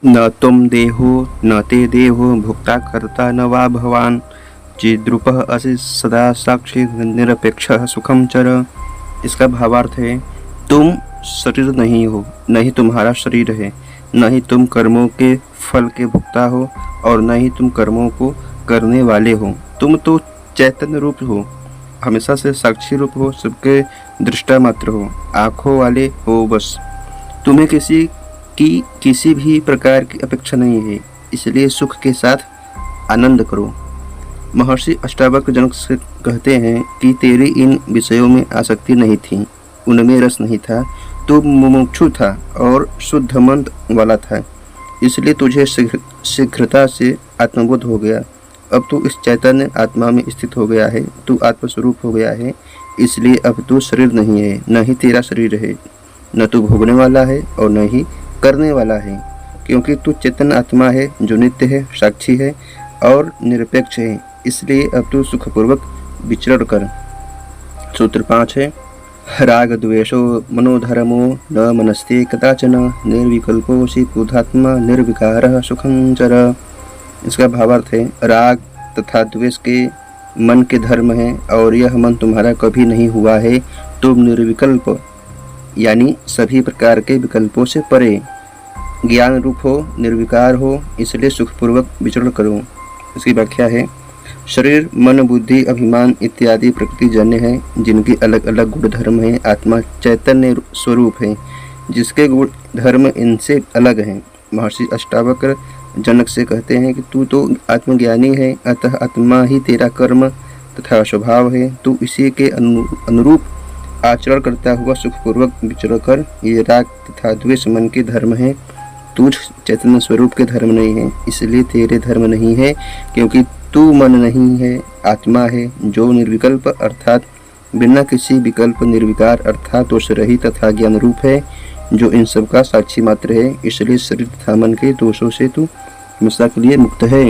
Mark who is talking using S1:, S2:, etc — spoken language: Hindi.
S1: न तुम देहो न ते देहो भुक्ता कर्ता न वा भवान चिद्रूपः असि सदा साक्षी निरपेक्षः सुखम चर। इसका भावार्थ है, तुम शरीर नहीं हो, न ही तुम्हारा शरीर है, न ही तुम कर्मों के फल के भुक्ता हो और न ही तुम कर्मों को करने वाले हो। तुम तो चैतन्य रूप हो, हमेशा से साक्षी रूप हो, सबके दृष्टा मात्र हो, आँखों वाले हो बस। तुम्हें किसी की किसी भी प्रकार की अपेक्षा नहीं है, इसलिए सुख के साथ आनंद करो। महर्षि अष्टावक्र जनक से कहते हैं कि तेरी इन विषयों में आसक्ति नहीं थी, उनमें रस नहीं था, तू मुमुक्षु था और शुद्ध मन वाला था, इसलिए तुझे शीघ्रता से आत्मबोध हो गया। अब तू इस चैतन्य आत्मा में स्थित हो गया है, तू आत्मस्वरूप हो गया है, इसलिए अब तू शरीर नहीं है, न ही तेरा शरीर है, न तू भोगने वाला है और न ही करने वाला है, क्योंकि तू चैतन्य आत्मा है जो नित्य है, साक्षी है और निरपेक्ष है। इसलिए अब तू सुखपूर्वक विचरण कर। सूत्र 5 है, राग द्वेषो मनोधर्मो न मनस्ते कदाचन निर्विकल्पोऽसि बुधात्मा निर्विकारः सुखं चर। इसका भावार्थ है, राग तथा द्वेष के मन के धर्म है और यह मन तुम्हारा कभी नहीं हुआ है। तुम निर्विकल्प यानी सभी प्रकार के विकल्पों से परे ज्ञान रूप हो, निर्विकार हो, इसलिए सुखपूर्वक विचरण करो। इसकी व्याख्या है, शरीर मन बुद्धि अभिमान इत्यादि प्रकृति जन्य है, जिनकी अलग अलग गुण धर्म है। आत्मा चैतन्य स्वरूप है, जिसके गुण धर्म इनसे अलग हैं। महर्षि अष्टावक्र जनक से कहते हैं कि तू तो आत्मज्ञानी है, अतः आत्मा ही तेरा कर्म तथा स्वभाव है। तू इसी के अनुरूप आचरण करता हुआ सुखपूर्वक विचरण कर। ये राग तथा द्वेष मन के धर्म है, तुझ चैतन्य स्वरूप के धर्म नहीं है, इसलिए तेरे धर्म नहीं है, क्योंकि तू मन नहीं है, आत्मा है जो निर्विकल्प अर्थात बिना किसी विकल्प, निर्विकार अर्थात दोष रहित तथा ज्ञान रूप है, जो इन सब का साक्षी मात्र है। इसलिए शरीर तथा मन के दोषों से तू हमेशा के लिए मुक्त है।